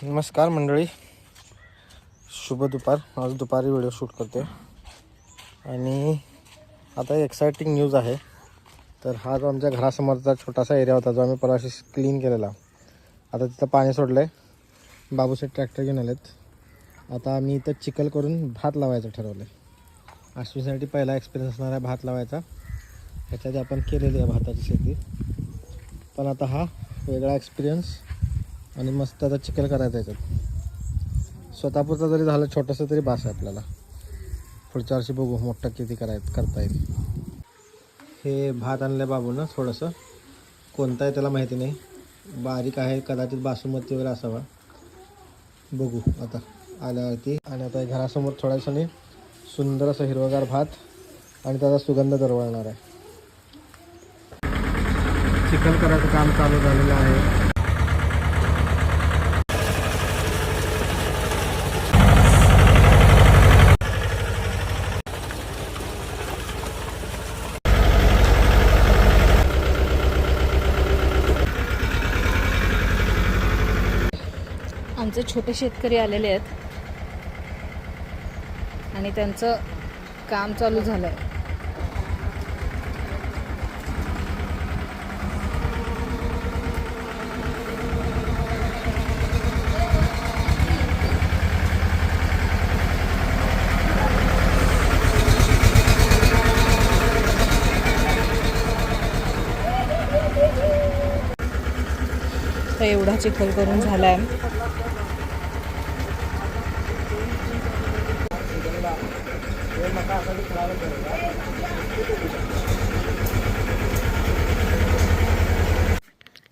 नमस्कार मंडळी, शुभ दुपार. आज दुपारी व्हिडिओ शूट करते आणि आता एक्साइटिंग न्यूज आहे. तर हा जो आमच्या घरासमोरचा छोटासा एरिया होता जो आम्ही परवाशी क्लीन केलेला, आता तिथं पाणी सोडलं आहे. बाबूसाहेब ट्रॅक्टर घेऊन आलेत. आता आम्ही इथं चिखल करून भात लावायचं ठरवलं आहे. अश्विनसाठी पहिला एक्सपिरियन्स असणार आहे भात लावायचा. ह्याच्यात आपण केलेली आहे भाताची शेती, पण आता हा वेगळा एक्सपिरियन्स आणि मस्त आता चिखल करायचं याच्यात. स्वतःपुरतं जरी झालं छोटंसं तरी बास आहे आपल्याला. पुढच्या वर्षी बघू मोठं किती करता येईल. हे भात आणलं बाबूनं थोडंसं, कोणतं आहे त्याला माहिती नाही, बारीक आहे, कदाचित बासुमती वगैरे असावा. बघू आता आल्यावरती. आणि आता घरासमोर थोड्यासाने सुंदर असं हिरवगार भात आणि त्याचा सुगंध दरवळणार आहे. चिखल करायचं काम चालू झालेलं आहे. आमचे छोटे शेतकरी आलेले आहेत आणि त्यांचं काम चालू झालं आहे. तर एवढा चिखल करून झाला आहे.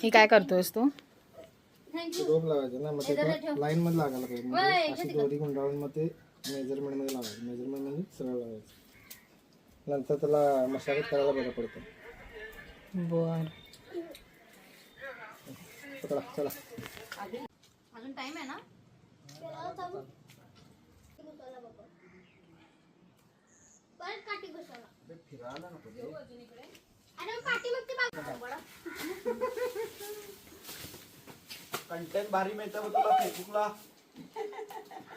हे काय करतोयस तू? रोप लावायचं ना, मग ते लाईन मध्ये लागायला पाहिजे. म्हणजे अशी दोरी गुंडाळून मग ते मेजरमेंट मध्ये लावायचं. मेजरमेंट म्हणजे सरळ लावायचं. नंतर त्याला मशागत करायला बरं पडतं. बर, चला अजून टाइम आहे ना? कंटेंट भारी मिळतं तुला फेसबुकला.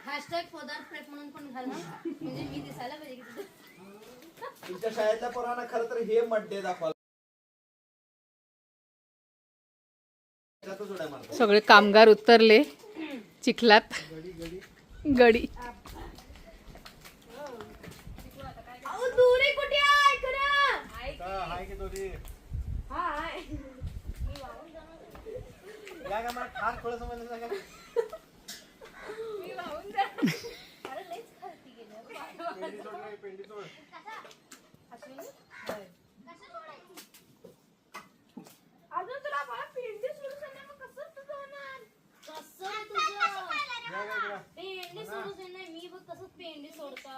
हॅशटॅग पदार्थ प्रेप म्हणून पण घाल ना, म्हणजे मी दिसायला पाहिजे की तुमच्या शाळेतल्या पोरांना खरं तर हे मड्डे दाखवा. सगळे कामगार उतरले चिखलात. गडी दोरी कुठे आहे खरं? हाय की दोरी हाय या का मला फार थोडं समजलं का? मी वाहून जा. अरे लईच खालती गेलं. पेंडी सोड. अजून तुला मला पेंडी सोडून नाही, मग कसं तुझं होणार? कसं तुझं पेंडी सोडून नाही, मी बघ कसं पेंडी सोडतो.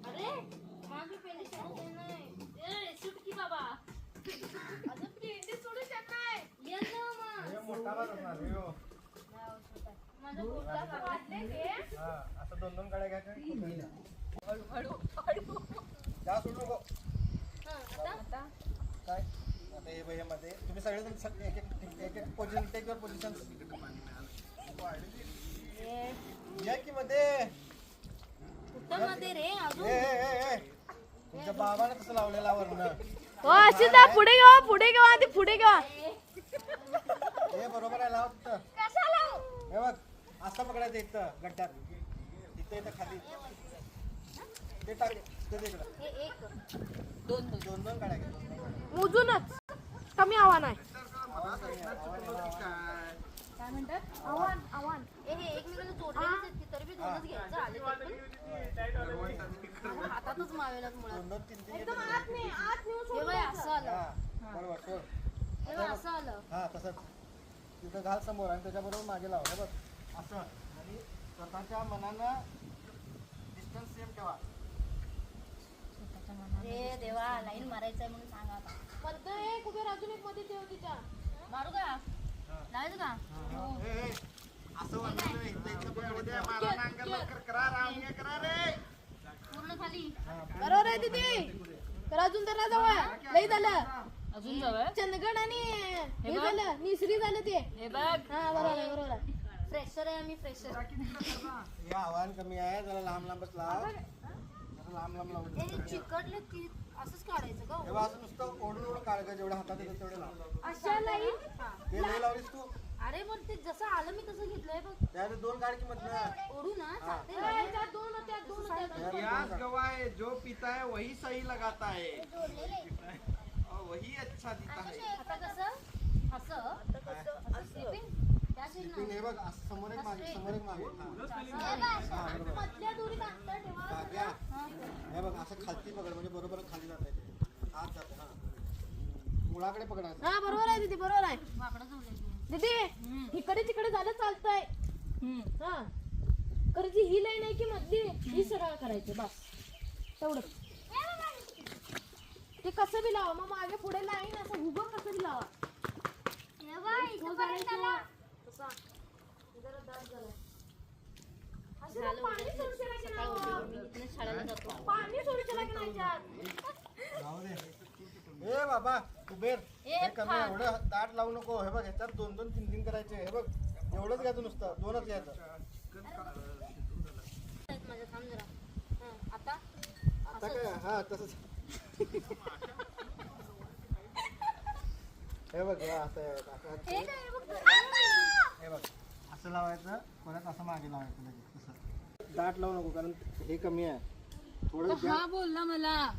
अरे माझी पेंडी सोडून नाही. ए सुटकी बाबा, अजून पेंडी सोडू शकत नाही. ये ना मग मोठा भात असणार रे हो. माझा कुर्ता वाटले हे. हा, असं दोन दोन गाड्या घ्यायच्या. हळू हळू हळू. जा सोडू नको. आता काय आता हे मध्ये तुम्ही सगळे एक एक पोझिशन, टेक युअर पोझिशन. या की मध्ये कुठं मध्ये रे अजून? ए तुमच्या बाबाने कसं लावलेला वरण. हो अश्विता, पुढे घ्या, पुढे घ्या, आधी पुढे घ्या. हे बरोबर आहे, लाव तिथं. कशाला? हे बघ असं पकडायचं इथं गड्ड्यात. इथं खाली ते टाक ते तिकडं. हे एक दोन दोन गाड्या घे. मोजूनच, कमी आव्हान आहे. काय म्हणतात? आव्हान आव्हान. हे एकमेकांना जोडलेलीच आहेत की, तरी बी दोनच घ्यायचं आले तर पण हातातच मावेलाच मुळात. दोन दोन तीन तीन एकदम आत नाही, आत नेऊन सोड. हे बघ असं आलं. हा बरोबर सोड. हे बघ असं आलं. हा तसंच तिथं घाल समोर आणि त्याच्याबरोबर मागे लाव. हे बघ असं. आणि स्वतःच्या मनानं डिस्टन्स सेम ठेवा. रे देवा, लाईन मारायचंय म्हणून सांगा आता. मध्ये एक उभे अजून एक मध्ये ठेव तिच्या. मारू का? लावायचं का? असं वाटलं इथं पकडू द्या. मला नांगर लवकर करा, रावण्या करा रे. पूर्ण खाली. बरोबर आहे दीदी. तर अजून त्याला जवळ लई झालं. अजून जवळ चंदगड आणि हे झालं निसरी झालं ते हे बघ हा बरोबर फ्रेशर आहे आम्ही फ्रेशर हे आव्हान कमी आहे, जरा लांब लांबच लाव, जरा लांब लांब लावून चिकटले की असंच काढायचं का तेव्हा असं नुसतं ओढून ओढून काढ गं, जेवढं हातात येतं तेवढे लाव. अशा लाईन हे लई लावलीस तू, अरे पण ते जसं आलं मी तसं घेतलंय बघ त्याने 2 काढ की मधनं. ओढू ना चालते त्या दोन होत्या प्यास गवाह है, जो पीता है वही सही लगाता है और वही अच्छा दिखता है. आता कसं असं त्या स्लिपिंग हे बघ, असं समोर एक मागे, समोर एक मागे. हा. मधल्या दोरीत अंतर ठेवा भाग्या, हे बघ असं खालती पकड म्हणजे बरोबर खाली जात नाही ते. आत जाते. हा मुळाकडे पकडायचं. हा बरोबर आहे दीदी बरोबर आहे दीदी इकडे तिकडे झालं चालतंय हा करायची ही लाईन आहे की मधली ही सरळ करायची बस तेवढं ते कसं बी लावा मग मागे पुढे लाईन असं उभं कसं बी लावा पाणी सोडशीला की नाही त्यात? जाऊ दे. ए बाबा कुबेर, हे कमी आहे, एवढं दाट लावू नको. हे बघ ह्याच्यात 2-2 3-3 करायचे. हे बघ एवढंच घ्यायचं, नुसतं 2च घ्यायचं. माझं थांब जरा आता आता काय हा तसंच. हे बघ हे असं आहे, असं. हे बघ असं लावायचं, परत असं मागे लावायचं लगेच. तसं दाट लावू नको कारण हे कमी आहे. थोडं हा बोलला मला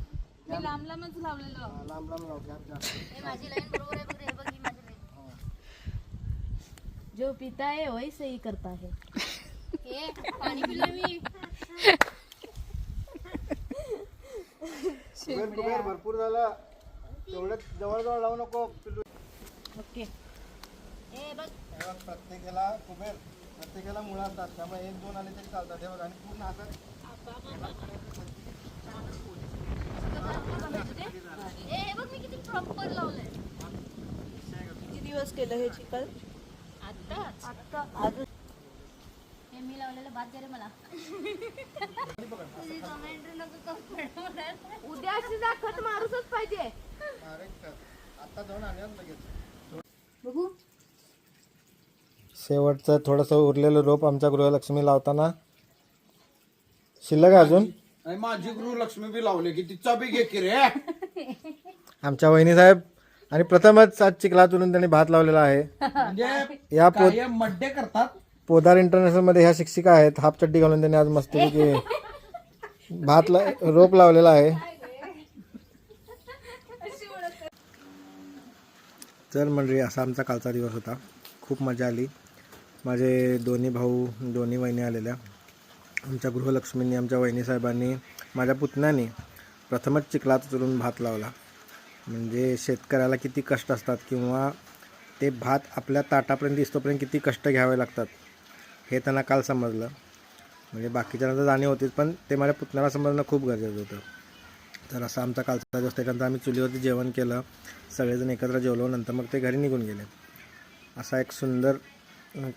मी लांब लांबच लावलेलं लांब लांब लाव. जास्त हे माझी लाईन बरोबर आहे बघ रे बघ ही माझी लाईन जो पिता है वही सही करता है हे पाणी पिलं मी कुबेर भरपूर झालं, तेवढं जवळ जवळ लावू नको. ओके हे बघ हे बघ प्रत्येकाला कुबेर, प्रत्येकाला मुळं असतात, त्यामुळे 1-2 आले तरी चालतात. हे बघ आणि पूर्ण हातात हे बघ मी किती प्रॉपर लावलंय किती दिवस केलं हे चिकन आता अजून हे मी लावलेलं भात दे रे मला उद्या अशी खत मारूसच पाहिजे आता जाऊन आणूया लगेच. बघू शेवटचं थोडंसं उरलेलं रोप आमच्या गृहलक्ष्मी लावताना शिल्लक आहे अजून. आणि माझी गृहलक्ष्मी बी लावली की तिचा बी घे की रे. आमच्या वहिनी साहेब आणि प्रथमच आज चिखलातून त्यांनी भात लावलेला आहे. म्हणजे या काय मड्डे करतात. पोदार इंटरनॅशनल मध्ये ह्या शिक्षिका आहेत. हाफ चड्डी घालून त्यांनी आज मस्तपैकी रोप लावलेला आहे. तर मंडळी असा आमचा कालचा दिवस होता. खूप मजा आली. माझे दोन्ही भाऊ, दोन्ही वहिनी आलेल्या. आमच्या गृहलक्ष्मींनी, आमच्या वहिनी साहेबांनी, माझ्या पुतण्याने प्रथमच चिखलात उचलून भात लावला. म्हणजे शेतकऱ्याला किती कष्ट असतात किंवा ते भात आपल्या ताटापर्यंत दिसतोपर्यंत किती कष्ट घ्यावे लागतात हे त्यांना काल समजलं. म्हणजे बाकीच्यांना तर जाणीव होतीच, पण ते माझ्या पुतण्याला समजणं खूप गरजेचं होतं. तर असा आमचा कालचा दिवस. त्याच्यानंतर आम्ही चुलीवरती जेवण केलं, सगळेजण एकत्र जेवलो. नंतर मग ते घरी निघून गेले. असा एक सुंदर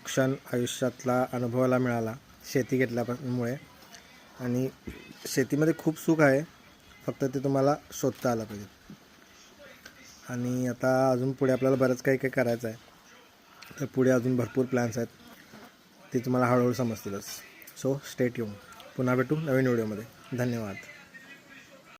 क्षण आयुष्यातला अनुभवायला मिळाला शेती घेतल्यामुळे. आणि शेतीमध्ये खूप सुख आहे, फक्त ते तुम्हाला शोधता आलं पाहिजे. आणि आता अजून पुढे आपल्याला बरंच काही काही करायचं आहे. तर पुढे अजून भरपूर प्लॅन्स आहेत, ते तुम्हाला हळूहळू समजतीलच. So stay tune. पुन्हा भेटू नवीन व्हिडिओमध्ये. धन्यवाद.